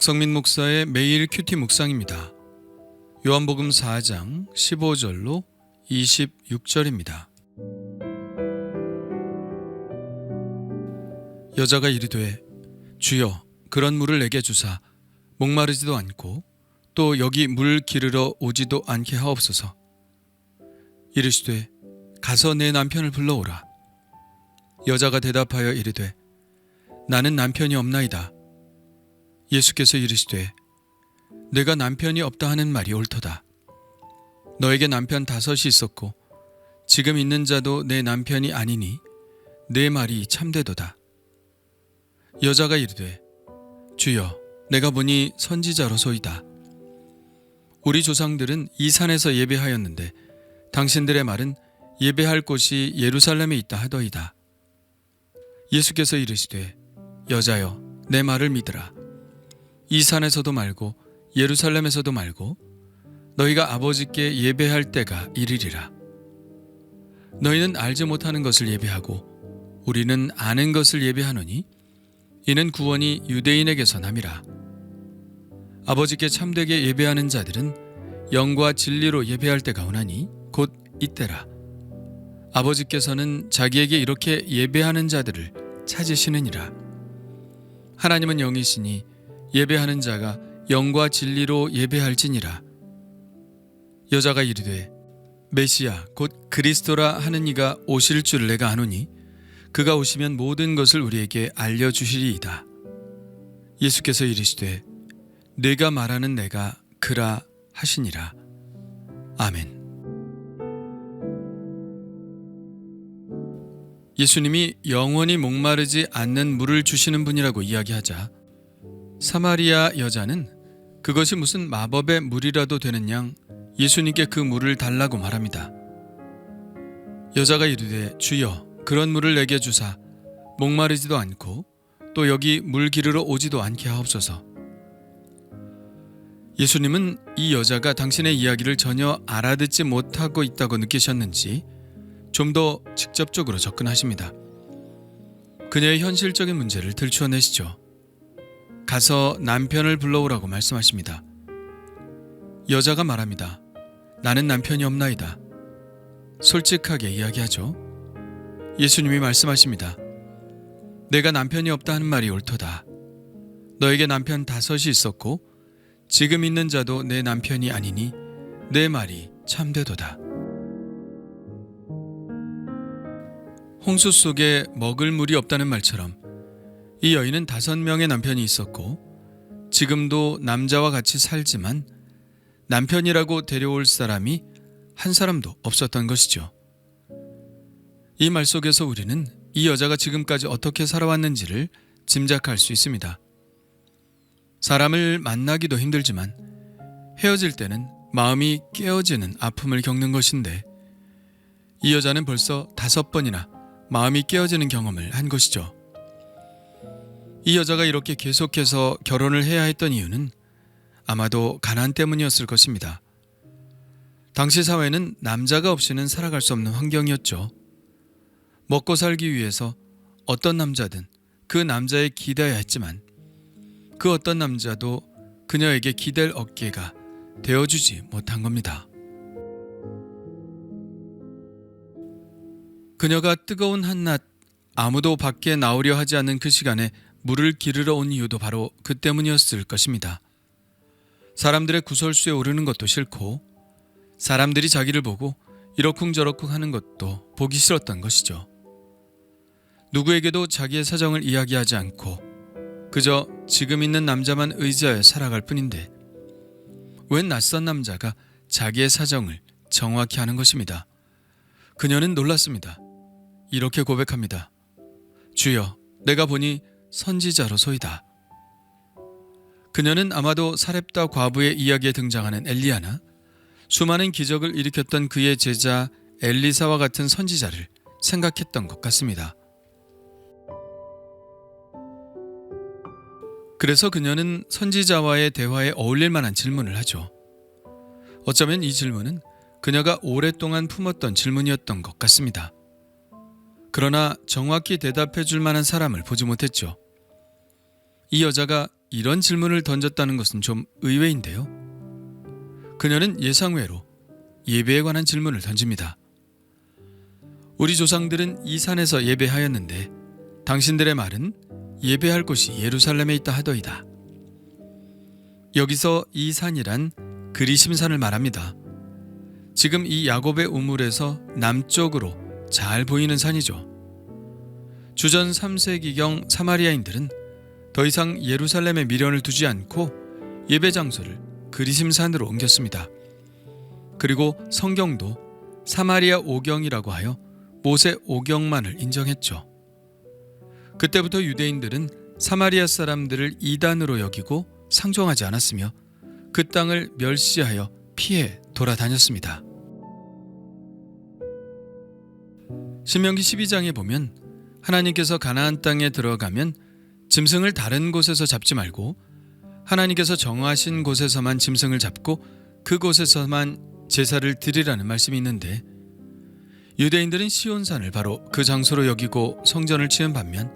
박성민 목사의 매일 큐티 묵상입니다. 요한복음 4장 15절로 26절입니다. 여자가 이르되 주여 그런 물을 내게 주사 목마르지도 않고 또 여기 물 기르러 오지도 않게 하옵소서. 이르시되 가서 내 남편을 불러오라. 여자가 대답하여 이르되 나는 남편이 없나이다. 예수께서 이르시되 내가 남편이 없다 하는 말이 옳도다. 너에게 남편 5이 있었고 지금 있는 자도 내 남편이 아니니 내 말이 참되도다. 여자가 이르되 주여 내가 보니 선지자로소이다. 우리 조상들은 이 산에서 예배하였는데 당신들의 말은 예배할 곳이 예루살렘에 있다 하더이다. 예수께서 이르시되 여자여 내 말을 믿으라. 이 산에서도 말고 예루살렘에서도 말고 너희가 아버지께 예배할 때가 이르리라. 너희는 알지 못하는 것을 예배하고 우리는 아는 것을 예배하노니 이는 구원이 유대인에게서 남이라. 아버지께 참되게 예배하는 자들은 영과 진리로 예배할 때가 오나니 곧 이때라. 아버지께서는 자기에게 이렇게 예배하는 자들을 찾으시느니라. 하나님은 영이시니 예배하는 자가 영과 진리로 예배할지니라. 여자가 이르되 메시아 곧 그리스도라 하는 이가 오실 줄 내가 아노니 그가 오시면 모든 것을 우리에게 알려주시리이다. 예수께서 이르시되 네가 말하는 내가 그라 하시니라. 아멘. 예수님이 영원히 목마르지 않는 물을 주시는 분이라고 이야기하자 사마리아 여자는 그것이 무슨 마법의 물이라도 되는 양 예수님께 그 물을 달라고 말합니다. 여자가 이르되 주여 그런 물을 내게 주사 목마르지도 않고 또 여기 물 기르러 오지도 않게 하옵소서. 예수님은 이 여자가 당신의 이야기를 전혀 알아듣지 못하고 있다고 느끼셨는지 좀 더 직접적으로 접근하십니다. 그녀의 현실적인 문제를 들추어내시죠. 가서 남편을 불러오라고 말씀하십니다. 여자가 말합니다. 나는 남편이 없나이다. 솔직하게 이야기하죠. 예수님이 말씀하십니다. 내가 남편이 없다 하는 말이 옳도다. 너에게 남편 5이 있었고 지금 있는 자도 내 남편이 아니니 내 말이 참되도다. 홍수 속에 먹을 물이 없다는 말처럼 이 여인은 5명의 남편이 있었고 지금도 남자와 같이 살지만 남편이라고 데려올 사람이 한 사람도 없었던 것이죠. 이 말 속에서 우리는 이 여자가 지금까지 어떻게 살아왔는지를 짐작할 수 있습니다. 사람을 만나기도 힘들지만 헤어질 때는 마음이 깨어지는 아픔을 겪는 것인데 이 여자는 벌써 5번이나 마음이 깨어지는 경험을 한 것이죠. 이 여자가 이렇게 계속해서 결혼을 해야 했던 이유는 아마도 가난 때문이었을 것입니다. 당시 사회는 남자가 없이는 살아갈 수 없는 환경이었죠. 먹고 살기 위해서 어떤 남자든 그 남자에 기대야 했지만 그 어떤 남자도 그녀에게 기댈 어깨가 되어주지 못한 겁니다. 그녀가 뜨거운 한낮 아무도 밖에 나오려 하지 않는 그 시간에 물을 기르러 온 이유도 바로 그 때문이었을 것입니다. 사람들의 구설수에 오르는 것도 싫고 사람들이 자기를 보고 이러쿵저러쿵 하는 것도 보기 싫었던 것이죠. 누구에게도 자기의 사정을 이야기하지 않고 그저 지금 있는 남자만 의지하여 살아갈 뿐인데 웬 낯선 남자가 자기의 사정을 정확히 아는 것입니다. 그녀는 놀랐습니다. 이렇게 고백합니다. 주여 내가 보니 선지자로소이다. 그녀는 아마도 사렙다 과부의 이야기에 등장하는 엘리야나 수많은 기적을 일으켰던 그의 제자 엘리사와 같은 선지자를 생각했던 것 같습니다. 그래서 그녀는 선지자와의 대화에 어울릴 만한 질문을 하죠. 어쩌면 이 질문은 그녀가 오랫동안 품었던 질문이었던 것 같습니다. 그러나 정확히 대답해 줄 만한 사람을 보지 못했죠. 이 여자가 이런 질문을 던졌다는 것은 좀 의외인데요. 그녀는 예상외로 예배에 관한 질문을 던집니다. 우리 조상들은 이 산에서 예배하였는데 당신들의 말은 예배할 곳이 예루살렘에 있다 하더이다. 여기서 이 산이란 그리심산을 말합니다. 지금 이 야곱의 우물에서 남쪽으로 잘 보이는 산이죠. 주전 3세기경 사마리아인들은 더 이상 예루살렘에 미련을 두지 않고 예배 장소를 그리심산으로 옮겼습니다. 그리고 성경도 사마리아 오경이라고 하여 모세 오경만을 인정했죠. 그때부터 유대인들은 사마리아 사람들을 이단으로 여기고 상종하지 않았으며 그 땅을 멸시하여 피해 돌아다녔습니다. 신명기 12장에 보면 하나님께서 가나안 땅에 들어가면 짐승을 다른 곳에서 잡지 말고 하나님께서 정하신 곳에서만 짐승을 잡고 그곳에서만 제사를 드리라는 말씀이 있는데, 유대인들은 시온산을 바로 그 장소로 여기고 성전을 치는 반면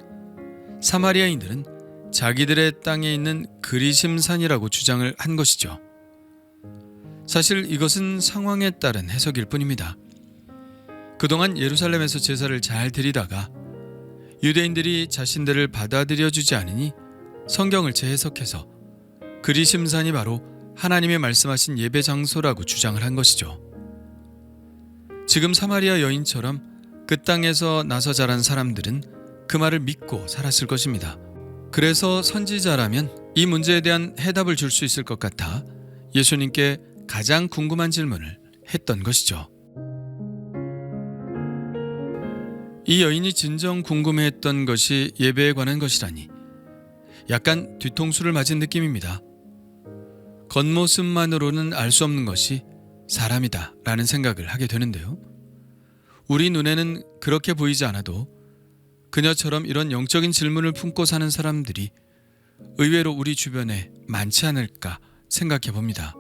사마리아인들은 자기들의 땅에 있는 그리심산이라고 주장을 한 것이죠. 사실 이것은 상황에 따른 해석일 뿐입니다. 그동안 예루살렘에서 제사를 잘 드리다가 유대인들이 자신들을 받아들여주지 않으니 성경을 재해석해서 그리심산이 바로 하나님의 말씀하신 예배 장소라고 주장을 한 것이죠. 지금 사마리아 여인처럼 그 땅에서 나서 자란 사람들은 그 말을 믿고 살았을 것입니다. 그래서 선지자라면 이 문제에 대한 해답을 줄 수 있을 것 같아 예수님께 가장 궁금한 질문을 했던 것이죠. 이 여인이 진정 궁금해했던 것이 예배에 관한 것이라니 약간 뒤통수를 맞은 느낌입니다. 겉모습만으로는 알 수 없는 것이 사람이다 라는 생각을 하게 되는데요. 우리 눈에는 그렇게 보이지 않아도 그녀처럼 이런 영적인 질문을 품고 사는 사람들이 의외로 우리 주변에 많지 않을까 생각해 봅니다.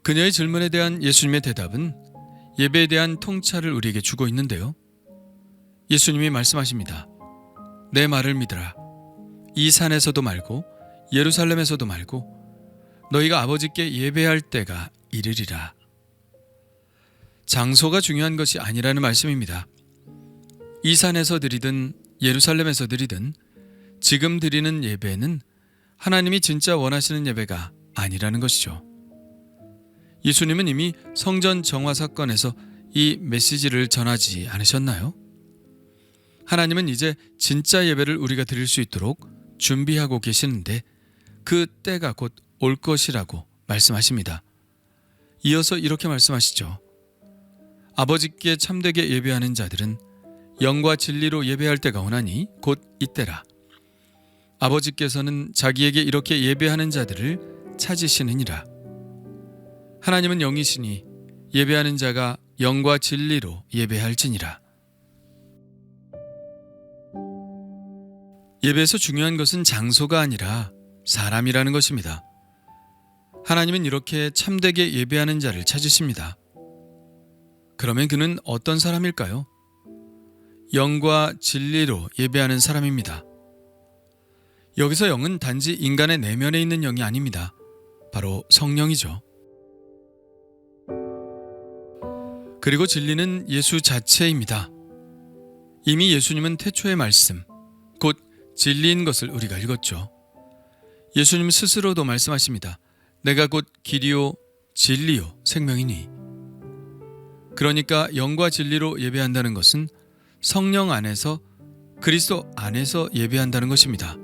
그녀의 질문에 대한 예수님의 대답은 예배에 대한 통찰을 우리에게 주고 있는데요. 예수님이 말씀하십니다. 내 말을 믿으라. 이 산에서도 말고 예루살렘에서도 말고 너희가 아버지께 예배할 때가 이르리라. 장소가 중요한 것이 아니라는 말씀입니다. 이 산에서 드리든 예루살렘에서 드리든 지금 드리는 예배는 하나님이 진짜 원하시는 예배가 아니라는 것이죠. 예수님은 이미 성전 정화 사건에서 이 메시지를 전하지 않으셨나요? 하나님은 이제 진짜 예배를 우리가 드릴 수 있도록 준비하고 계시는데 그 때가 곧 올 것이라고 말씀하십니다. 이어서 이렇게 말씀하시죠. 아버지께 참되게 예배하는 자들은 영과 진리로 예배할 때가 오나니 곧 이때라. 아버지께서는 자기에게 이렇게 예배하는 자들을 찾으시느니라. 하나님은 영이시니 예배하는 자가 영과 진리로 예배할지니라. 예배에서 중요한 것은 장소가 아니라 사람이라는 것입니다. 하나님은 이렇게 참되게 예배하는 자를 찾으십니다. 그러면 그는 어떤 사람일까요? 영과 진리로 예배하는 사람입니다. 여기서 영은 단지 인간의 내면에 있는 영이 아닙니다. 바로 성령이죠. 그리고 진리는 예수 자체입니다. 이미 예수님은 태초의 말씀, 곧 진리인 것을 우리가 읽었죠. 예수님 스스로도 말씀하십니다. 내가 곧 길이요 진리요 생명이니. 그러니까 영과 진리로 예배한다는 것은 성령 안에서 그리스도 안에서 예배한다는 것입니다.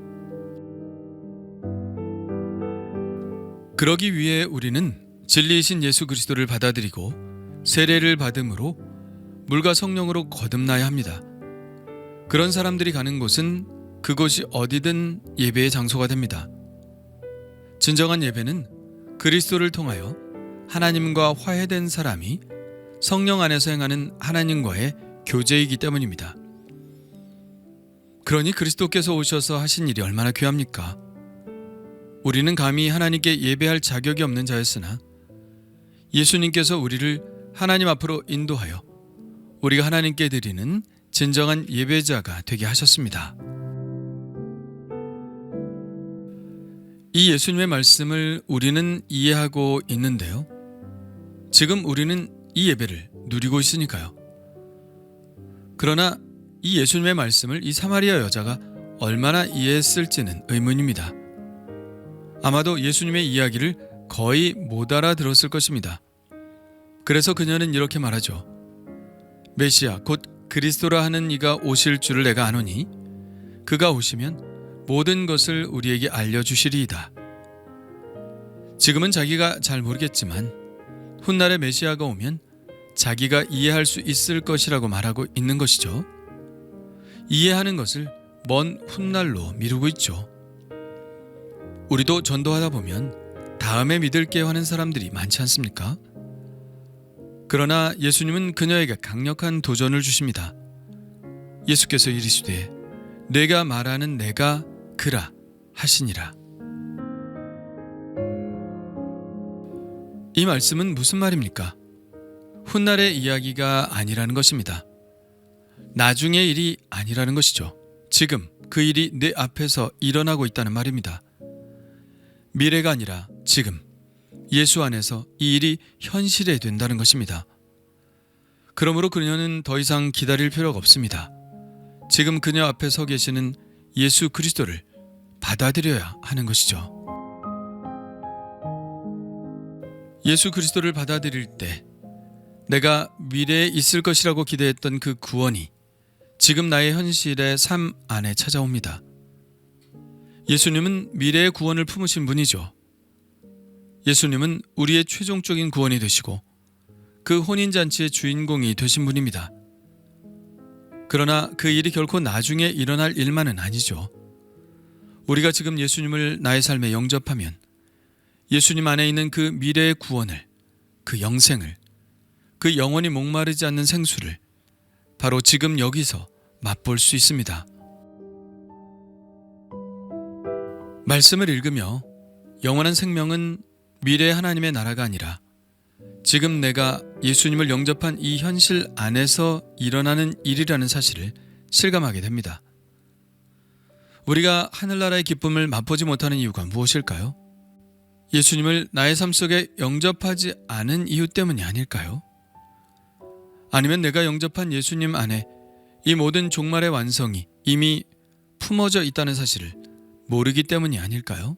그러기 위해 우리는 진리이신 예수 그리스도를 받아들이고 세례를 받음으로 물과 성령으로 거듭나야 합니다. 그런 사람들이 가는 곳은 그곳이 어디든 예배의 장소가 됩니다. 진정한 예배는 그리스도를 통하여 하나님과 화해된 사람이 성령 안에서 행하는 하나님과의 교제이기 때문입니다. 그러니 그리스도께서 오셔서 하신 일이 얼마나 귀합니까? 우리는 감히 하나님께 예배할 자격이 없는 자였으나 예수님께서 우리를 하나님 앞으로 인도하여 우리가 하나님께 드리는 진정한 예배자가 되게 하셨습니다. 이 예수님의 말씀을 우리는 이해하고 있는데요. 지금 우리는 이 예배를 누리고 있으니까요. 그러나 이 예수님의 말씀을 이 사마리아 여자가 얼마나 이해했을지는 의문입니다. 아마도 예수님의 이야기를 거의 못 알아들었을 것입니다. 그래서 그녀는 이렇게 말하죠. 메시아 곧 그리스도라 하는 이가 오실 줄을 내가 아노니 그가 오시면 모든 것을 우리에게 알려주시리이다. 지금은 자기가 잘 모르겠지만 훗날에 메시아가 오면 자기가 이해할 수 있을 것이라고 말하고 있는 것이죠. 이해하는 것을 먼 훗날로 미루고 있죠. 우리도 전도하다 보면 다음에 믿을게 하는 사람들이 많지 않습니까? 그러나 예수님은 그녀에게 강력한 도전을 주십니다. 예수께서 이르시되 내가 말하는 내가 그라 하시니라. 이 말씀은 무슨 말입니까? 훗날의 이야기가 아니라는 것입니다. 나중의 일이 아니라는 것이죠. 지금 그 일이 내 앞에서 일어나고 있다는 말입니다. 미래가 아니라 지금 예수 안에서 이 일이 현실이 된다는 것입니다. 그러므로 그녀는 더 이상 기다릴 필요가 없습니다. 지금 그녀 앞에 서 계시는 예수 그리스도를 받아들여야 하는 것이죠. 예수 그리스도를 받아들일 때 내가 미래에 있을 것이라고 기대했던 그 구원이 지금 나의 현실의 삶 안에 찾아옵니다. 예수님은 미래의 구원을 품으신 분이죠. 예수님은 우리의 최종적인 구원이 되시고 그 혼인잔치의 주인공이 되신 분입니다. 그러나 그 일이 결코 나중에 일어날 일만은 아니죠. 우리가 지금 예수님을 나의 삶에 영접하면 예수님 안에 있는 그 미래의 구원을, 그 영생을, 그 영원히 목마르지 않는 생수를 바로 지금 여기서 맛볼 수 있습니다. 말씀을 읽으며 영원한 생명은 미래의 하나님의 나라가 아니라 지금 내가 예수님을 영접한 이 현실 안에서 일어나는 일이라는 사실을 실감하게 됩니다. 우리가 하늘나라의 기쁨을 맛보지 못하는 이유가 무엇일까요? 예수님을 나의 삶 속에 영접하지 않은 이유 때문이 아닐까요? 아니면 내가 영접한 예수님 안에 이 모든 종말의 완성이 이미 품어져 있다는 사실을 모르기 때문이 아닐까요?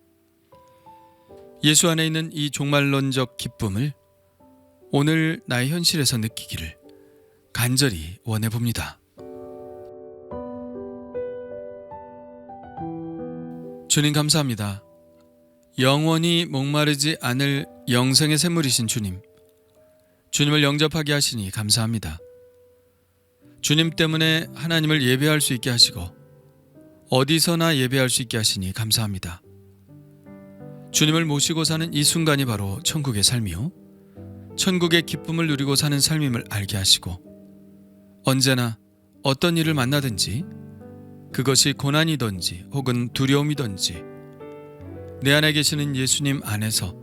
예수 안에 있는 이 종말론적 기쁨을 오늘 나의 현실에서 느끼기를 간절히 원해봅니다. 주님 감사합니다. 영원히 목마르지 않을 영생의 샘물이신 주님, 주님을 영접하게 하시니 감사합니다. 주님 때문에 하나님을 예배할 수 있게 하시고 어디서나 예배할 수 있게 하시니 감사합니다. 주님을 모시고 사는 이 순간이 바로 천국의 삶이요, 천국의 기쁨을 누리고 사는 삶임을 알게 하시고 언제나 어떤 일을 만나든지 그것이 고난이든지 혹은 두려움이든지 내 안에 계시는 예수님 안에서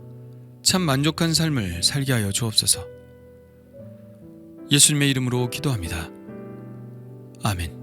참 만족한 삶을 살게 하여 주옵소서. 예수님의 이름으로 기도합니다. 아멘.